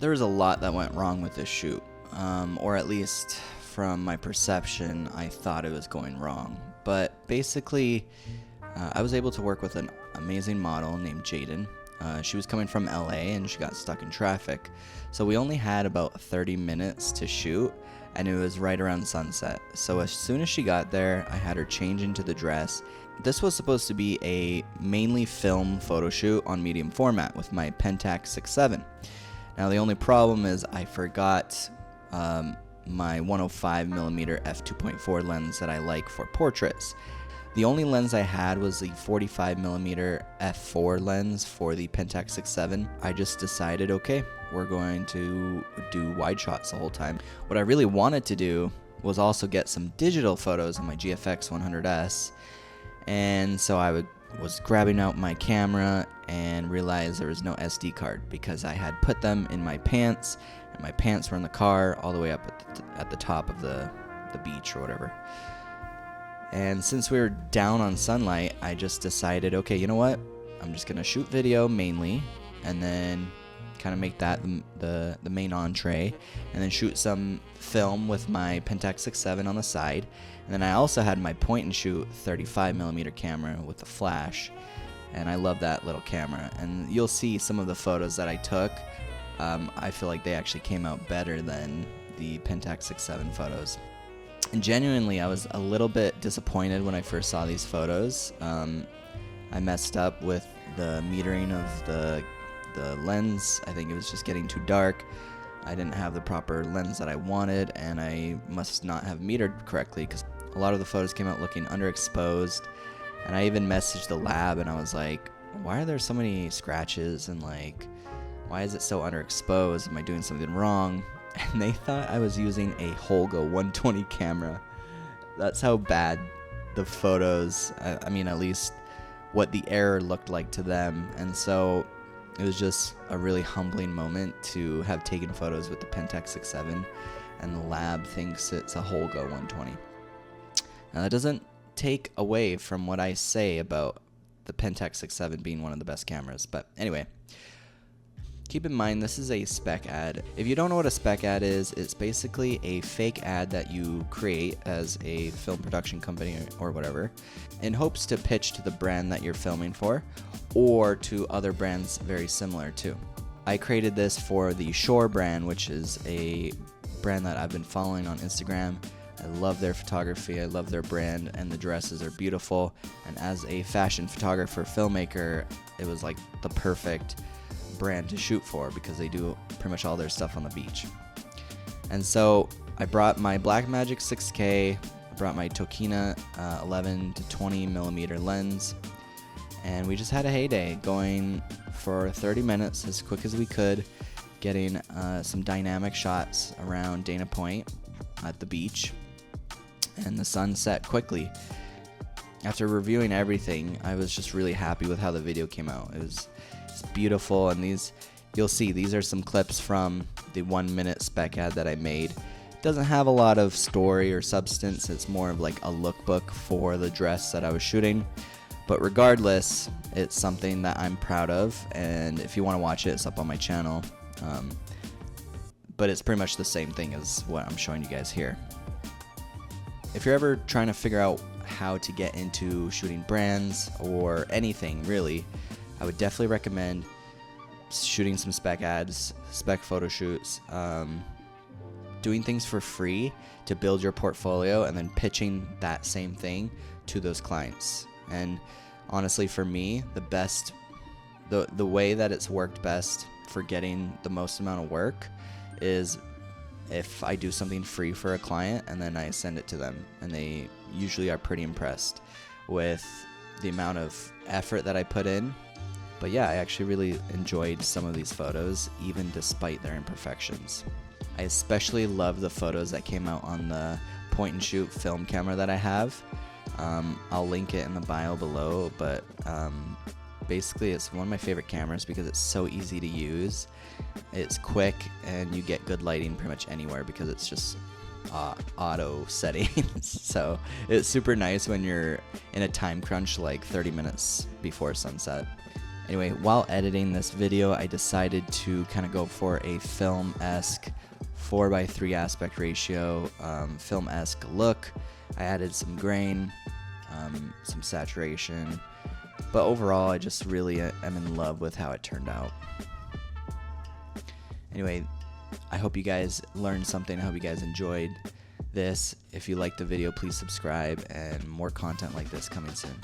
there was a lot that went wrong with this shoot, or at least from my perception, I thought it was going wrong. But basically, I was able to work with an amazing model named Jaden. She was coming from LA and she got stuck in traffic. So we only had about 30 minutes to shoot, and it was right around sunset. So as soon as she got there, I had her change into the dress. This was supposed to be a mainly film photo shoot on medium format with my Pentax 6.7. Now the only problem is I forgot my 105mm f2.4 lens that I like for portraits. The only lens I had was the 45mm f4 lens for the Pentax 6.7. I just decided, okay, we're going to do wide shots the whole time. What I really wanted to do was also get some digital photos on my GFX 100S, and so I was grabbing out my camera and realized there was no SD card because I had put them in my pants, and my pants were in the car all the way up at the top of the beach or whatever. And since we were down on sunlight, I just decided, okay, you know what? I'm just gonna shoot video mainly, and then kind of make that the main entree, and then shoot some film with my Pentax 6.7 on the side. And then I also had my point and shoot 35mm camera with the flash, and I love that little camera. And you'll see some of the photos that I took. I feel like they actually came out better than the Pentax 6.7 photos. And genuinely, I was a little bit disappointed when I first saw these photos. I messed up with the metering of the lens. I think it was just getting too dark. I didn't have the proper lens that I wanted, and I must not have metered correctly because a lot of the photos came out looking underexposed. And I even messaged the lab and I was like, why are there so many scratches, and like, why is it so underexposed? Am I doing something wrong? And they thought I was using a Holga 120 camera. That's how bad the photos, I mean, at least what the error looked like to them. And so it was just a really humbling moment to have taken photos with the Pentax 6.7, and the lab thinks it's a Holga 120. Now that doesn't take away from what I say about the Pentax 6.7 being one of the best cameras, but anyway. Keep in mind, this is a spec ad. If you don't know what a spec ad is, it's basically a fake ad that you create as a film production company or whatever in hopes to pitch to the brand that you're filming for, or to other brands very similar to. I created this for the Shore brand, which is a brand that I've been following on Instagram. I love their photography, I love their brand, and the dresses are beautiful. And as a fashion photographer, filmmaker, it was like the perfect brand to shoot for because they do pretty much all their stuff on the beach. And so I brought my Blackmagic 6K, I brought my Tokina 11 to 20mm lens, and we just had a heyday going for 30 minutes as quick as we could, getting some dynamic shots around Dana Point at the beach, and the sun set quickly. After reviewing everything, I was just really happy with how the video came out. It's beautiful, and you'll see these are some clips from the 1 minute spec ad that I made. It doesn't have a lot of story or substance, it's more of like a lookbook for the dress that I was shooting, but regardless, it's something that I'm proud of, and if you want to watch it, it's up on my channel. But it's pretty much the same thing as what I'm showing you guys here. If you're ever trying to figure out how to get into shooting brands or anything really, I would definitely recommend shooting some spec ads, spec photo shoots, doing things for free to build your portfolio, and then pitching that same thing to those clients. And honestly, for me, the way that it's worked best for getting the most amount of work is if I do something free for a client and then I send it to them, and they usually are pretty impressed with the amount of effort that I put in. But yeah, I actually really enjoyed some of these photos, even despite their imperfections. I especially love the photos that came out on the point and shoot film camera that I have. I'll link it in the bio below, but basically it's one of my favorite cameras because it's so easy to use. It's quick, and you get good lighting pretty much anywhere because it's just auto settings. So it's super nice when you're in a time crunch like 30 minutes before sunset. Anyway, while editing this video, I decided to kind of go for a film-esque 4:3 aspect ratio, film-esque look. I added some grain, some saturation, but overall I just really am in love with how it turned out. Anyway, I hope you guys learned something. I hope you guys enjoyed this. If you liked the video, please subscribe, and more content like this coming soon.